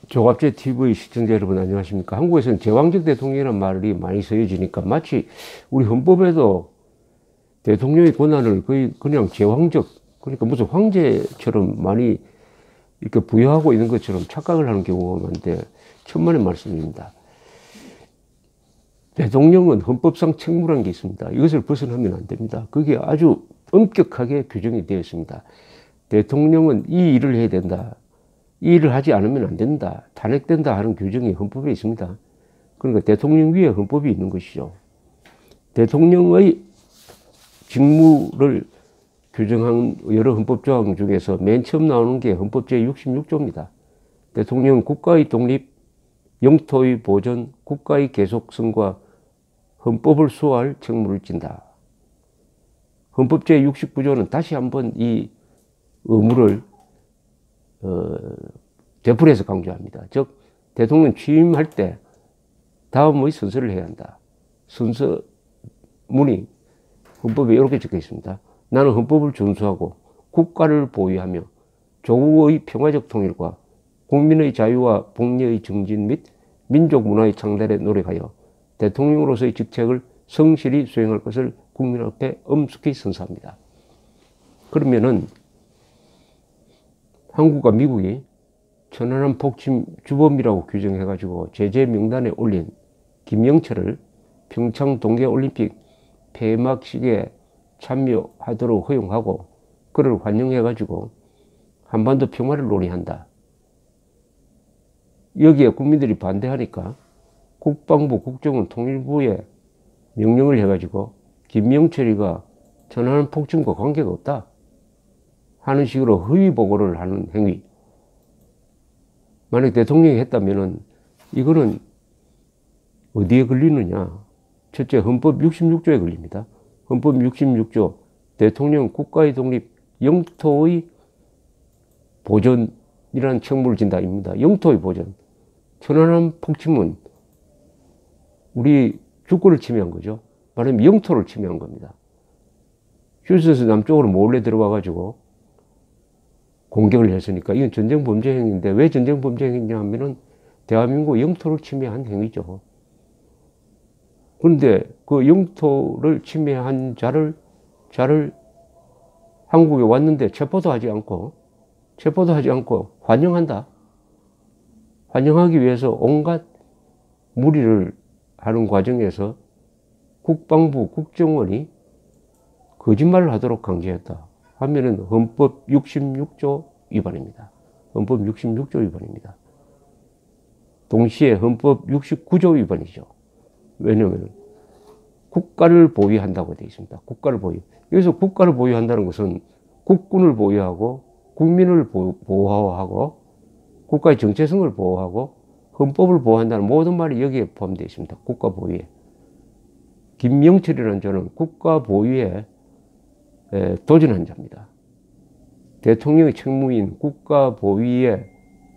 조갑제 TV 시청자 여러분 안녕하십니까? 한국에서는 제왕적 대통령이라는 말이 많이 쓰여지니까 마치 우리 헌법에도 대통령의 권한을 거의 그냥 제왕적, 그러니까 무슨 황제처럼 많이 이렇게 부여하고 있는 것처럼 착각을 하는 경우가 많은데 천만의 말씀입니다. 대통령은 헌법상 책무라는 게 있습니다. 이것을 벗어나면 안 됩니다. 그게 아주 엄격하게 규정이 되어 있습니다. 대통령은 이 일을 해야 된다. 이 일을 하지 않으면 안 된다. 탄핵된다 하는 규정이 헌법에 있습니다. 그러니까 대통령 위에 헌법이 있는 것이죠. 대통령의 직무를 규정한 여러 헌법조항 중에서 맨 처음 나오는 게 헌법 제66조입니다. 대통령은 국가의 독립, 영토의 보존, 국가의 계속성과 헌법을 수호할 책무를 진다. 헌법 제69조는 다시 한번 이 의무를 되풀이해서 강조합니다. 즉 대통령 취임할 때 다음의 순서를 해야 한다. 순서문이 헌법에 이렇게 적혀 있습니다. 나는 헌법을 준수하고 국가를 보위하며 조국의 평화적 통일과 국민의 자유와 복리의 정진 및 민족 문화의 창달에 노력하여 대통령으로서의 직책을 성실히 수행할 것을 국민 앞에 엄숙히 선서합니다. 그러면은 한국과 미국이 천안함 폭침 주범이라고 규정해가지고 제재 명단에 올린 김영철을 평창 동계올림픽 폐막식에 참여하도록 허용하고 그를 환영해가지고 한반도 평화를 논의한다. 여기에 국민들이 반대하니까 국방부 국정원 통일부에 명령을 해가지고 김영철이가 천안함 폭침과 관계가 없다 하는 식으로 허위 보고를 하는 행위. 만약 대통령이 했다면은 이거는 어디에 걸리느냐? 첫째, 헌법 66조에 걸립니다. 헌법 66조, 대통령 국가의 독립, 영토의 보존이라는 책무를 진다입니다. 영토의 보존. 천안함 폭침은 우리 주권을 침해한 거죠. 말하면 영토를 침해한 겁니다. 휴전에서 남쪽으로 몰래 들어와가지고 공격을 했으니까 이건 전쟁 범죄 행위인데 왜 전쟁 범죄 행위냐 하면은 대한민국 영토를 침해한 행위죠. 그런데 그 영토를 침해한 자를 한국에 왔는데 체포도 하지 않고 환영한다. 환영하기 위해서 온갖 무리를 하는 과정에서 국방부 국정원이 거짓말을 하도록 강제했다 하면은 헌법 66조 위반입니다. 헌법 66조 위반입니다. 동시에 헌법 69조 위반이죠. 왜냐하면 국가를 보위한다고 되어 있습니다. 국가를 보위. 여기서 국가를 보위한다는 것은 국군을 보위하고 국민을 보호하고 국가의 정체성을 보호하고 헌법을 보호한다는 모든 말이 여기에 포함되어 있습니다. 국가 보위에. 김영철이라는 자는 국가 보위에 도전한 자입니다. 대통령의 책무인 국가 보위에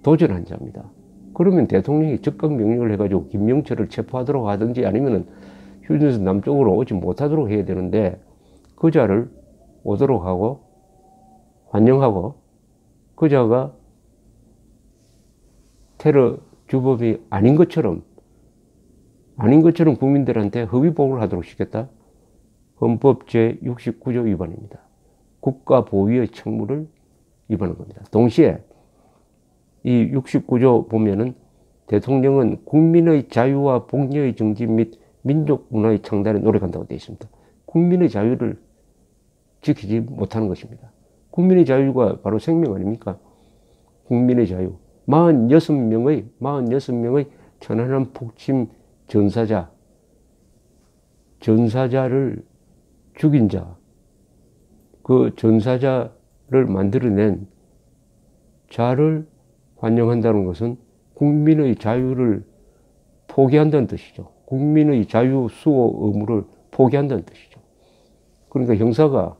도전한 자입니다. 그러면 대통령이 즉각 명령을 해가지고 김영철을 체포하도록 하든지 아니면은 휴전에서 남쪽으로 오지 못하도록 해야 되는데 그 자를 오도록 하고 환영하고 그 자가 테러 주범이 아닌 것처럼 국민들한테 허위 보고를 하도록 시켰다. 헌법 제69조 위반입니다. 국가 보위의 책무를 위반한 겁니다. 동시에 이 69조 보면은 대통령은 국민의 자유와 복리의 정진 및 민족 문화의 창달에 노력한다고 되어 있습니다. 국민의 자유를 지키지 못하는 것입니다. 국민의 자유가 바로 생명 아닙니까? 국민의 자유. 46명의 천안함 폭침 전사자를 죽인 자, 그 전사자를 만들어낸 자를 환영한다는 것은 국민의 자유를 포기한다는 뜻이죠. 국민의 자유 수호 의무를 포기한다는 뜻이죠. 그러니까 형사가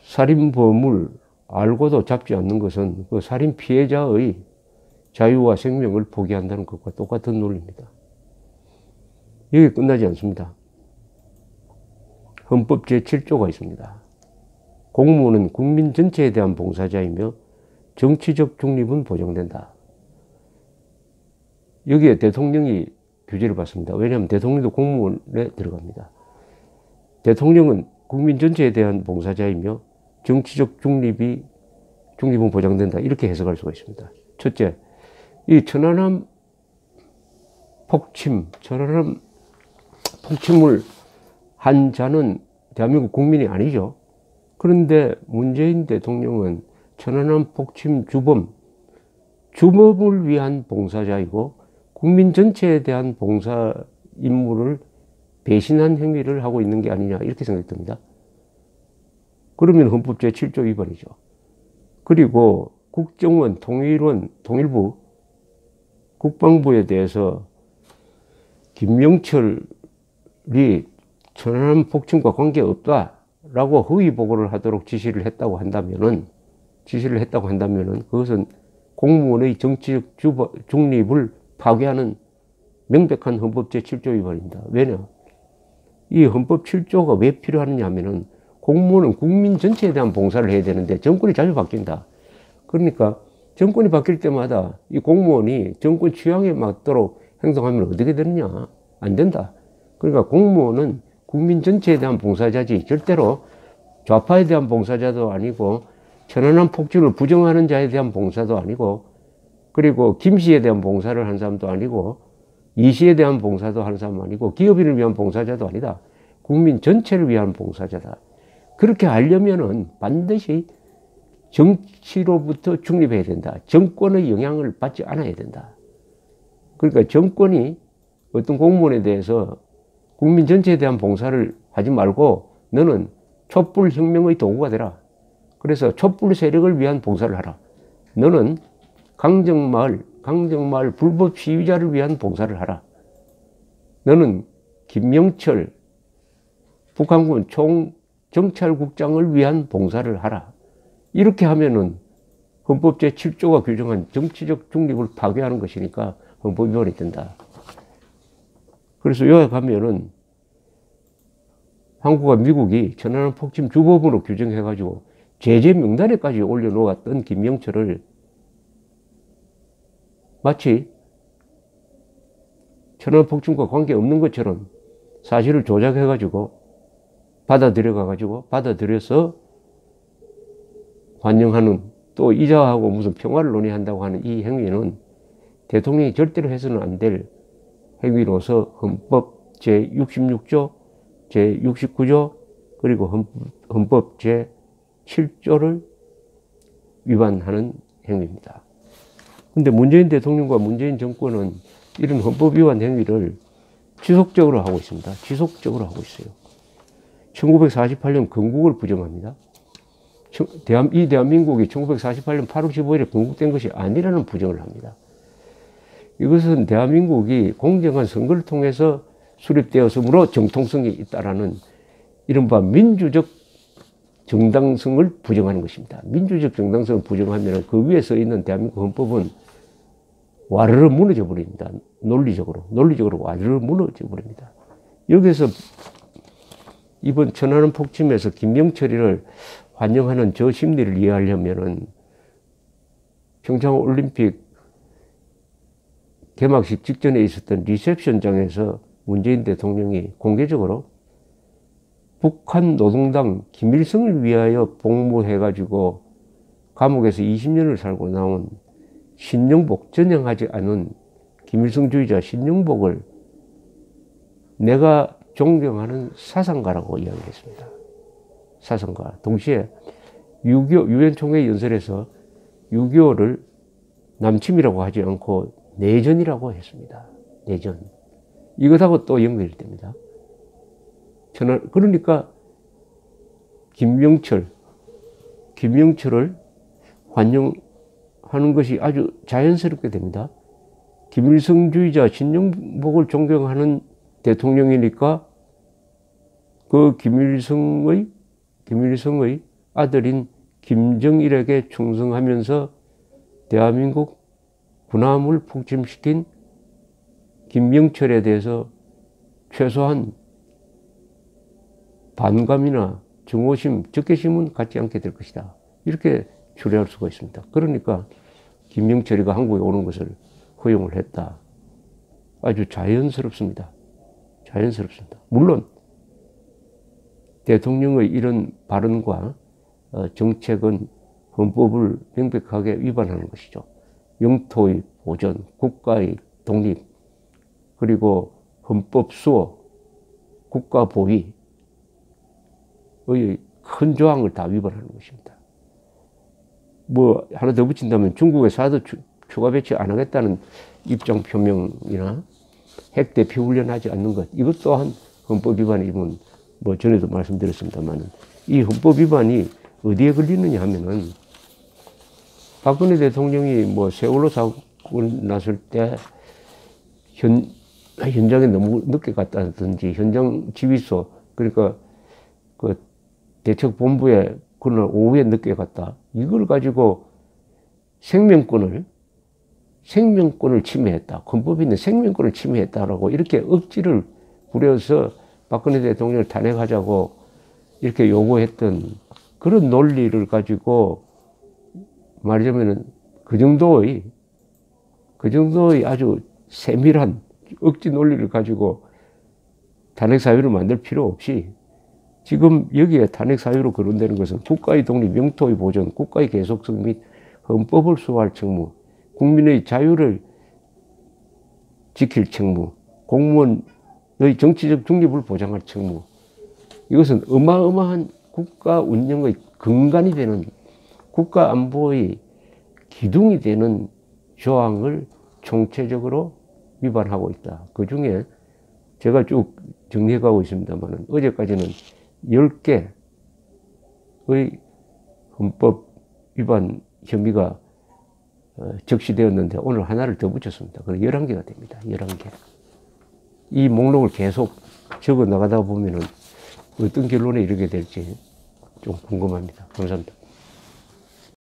살인범을 알고도 잡지 않는 것은 그 살인 피해자의 자유와 생명을 포기한다는 것과 똑같은 논리입니다. 여기 끝나지 않습니다. 헌법 제7조가 있습니다. 공무원은 국민 전체에 대한 봉사자이며 정치적 중립은 보장된다. 여기에 대통령이 규제를 받습니다. 왜냐하면 대통령도 공무원에 들어갑니다. 대통령은 국민 전체에 대한 봉사자이며 정치적 중립은 보장된다. 이렇게 해석할 수가 있습니다. 첫째, 이 천안함 폭침을 한 자는 대한민국 국민이 아니죠. 그런데 문재인 대통령은 천안함 폭침 주범을 위한 봉사자이고 국민 전체에 대한 봉사 임무를 배신한 행위를 하고 있는 게 아니냐 이렇게 생각됩니다. 그러면 헌법 제7조 위반이죠. 그리고 국정원, 통일부, 국방부에 대해서 김명철이 천안함 폭침과 관계없다라고 허위 보고를 하도록 지시를 했다고 한다면은 그것은 공무원의 정치적 중립을 파괴하는 명백한 헌법 제7조 위반입니다. 왜냐? 이 헌법 7조가 왜 필요하느냐 하면은 공무원은 국민 전체에 대한 봉사를 해야 되는데 정권이 자주 바뀐다. 그러니까 정권이 바뀔 때마다 이 공무원이 정권 취향에 맞도록 행동하면 어떻게 되느냐? 안 된다. 그러니까 공무원은 국민 전체에 대한 봉사자지 절대로 좌파에 대한 봉사자도 아니고 천안함 폭침을 부정하는 자에 대한 봉사도 아니고 그리고 김씨에 대한 봉사를 한 사람도 아니고 이씨에 대한 봉사도 하는 사람 아니고 기업인을 위한 봉사자도 아니다. 국민 전체를 위한 봉사자다. 그렇게 하려면은 반드시 정치로부터 중립해야 된다. 정권의 영향을 받지 않아야 된다. 그러니까 정권이 어떤 공무원에 대해서 국민 전체에 대한 봉사를 하지 말고 너는 촛불 혁명의 도구가 되라. 그래서 촛불 세력을 위한 봉사를 하라. 너는 강정마을 불법 시위자를 위한 봉사를 하라. 너는 김명철 북한군 총정찰국장을 위한 봉사를 하라. 이렇게 하면은 헌법 제7조가 규정한 정치적 중립을 파괴하는 것이니까 헌법 위반이 된다. 그래서 요약하면은 한국과 미국이 천안함 폭침 주범으로 규정해가지고 제재 명단에까지 올려놓았던 김명철을 마치 천안함 폭침과 관계없는 것처럼 사실을 조작해가지고 받아들여서 환영하는 또 이자하고 무슨 평화를 논의한다고 하는 이 행위는 대통령이 절대로 해서는 안 될 행위로서 헌법 제66조, 제69조 그리고 헌법 제7조를 위반하는 행위입니다. 근데 문재인 대통령과 문재인 정권은 이런 헌법 위반 행위를 지속적으로 하고 있습니다. 지속적으로 하고 있어요. 1948년 건국을 부정합니다. 이 대한민국이 1948년 8월 15일에 건국된 것이 아니라는 부정을 합니다. 이것은 대한민국이 공정한 선거를 통해서 수립되었으므로 정통성이 있다라는 이른바 민주적 정당성을 부정하는 것입니다. 민주적 정당성을 부정하면 그 위에 써 있는 대한민국 헌법은 와르르 무너져 버립니다. 논리적으로 와르르 무너져 버립니다. 여기서 이번 천안함 폭침에서 김명철이를 환영하는 저 심리를 이해하려면은 평창올림픽 개막식 직전에 있었던 리셉션장에서 문재인 대통령이 공개적으로 북한 노동당 김일성을 위하여 복무해가지고 감옥에서 20년을 살고 나온 신영복, 전향하지 않은 김일성주의자 신영복을 내가 존경하는 사상가라고 이야기했습니다. 사상가. 동시에 유엔 총회 연설에서 6.25를 남침이라고 하지 않고 내전이라고 했습니다. 내전. 이것하고 또 연결이 됩니다. 그러니까 김명철을 환영하는 것이 아주 자연스럽게 됩니다. 김일성주의자 신영복을 존경하는 대통령이니까 그 김일성의 아들인 김정일에게 충성하면서 대한민국 군함을 폭침시킨 김명철에 대해서 최소한 반감이나 증오심, 적개심은 갖지 않게 될 것이다. 이렇게 추리할 수가 있습니다. 그러니까 김명철이가 한국에 오는 것을 허용을 했다. 아주 자연스럽습니다. 자연스럽습니다. 물론 대통령의 이런 발언과 정책은 헌법을 명백하게 위반하는 것이죠. 영토의 보전, 국가의 독립, 그리고 헌법 수호, 국가 보위의 큰 조항을 다 위반하는 것입니다. 뭐 하나 더 붙인다면 중국의 사드 추가 배치 안 하겠다는 입장 표명이나 핵 대피 훈련하지 않는 것, 이것 또한 헌법 위반이면 뭐 전에도 말씀드렸습니다만 이 헌법 위반이 어디에 걸리느냐 하면은 박근혜 대통령이 뭐 세월호 사고 났을 때 현장에 너무 늦게 갔다든지 현장 지휘소, 그러니까 그 대책본부에 그날 오후에 늦게 갔다, 이걸 가지고 생명권을 침해했다, 헌법에 있는 생명권을 침해했다라고 이렇게 억지를 부려서 박근혜 대통령을 탄핵하자고 이렇게 요구했던 그런 논리를 가지고 말하자면 그 정도의 아주 세밀한 억지 논리를 가지고 탄핵 사유를 만들 필요 없이 지금 여기에 탄핵 사유로 거론되는 것은 국가의 독립, 영토의 보존, 국가의 계속성 및 헌법을 수호할 책무, 국민의 자유를 지킬 책무, 공무원의 정치적 중립을 보장할 책무, 이것은 어마어마한 국가 운영의 근간이 되는, 국가 안보의 기둥이 되는 조항을 총체적으로 위반하고 있다. 그 중에 제가 쭉 정리해 가고 있습니다만 어제까지는 10개의 헌법 위반 혐의가 적시되었는데 오늘 하나를 더 붙였습니다. 그럼 11개가 됩니다. 11개. 이 목록을 계속 적어 나가다 보면은 어떤 결론에 이르게 될지 좀 궁금합니다. 감사합니다.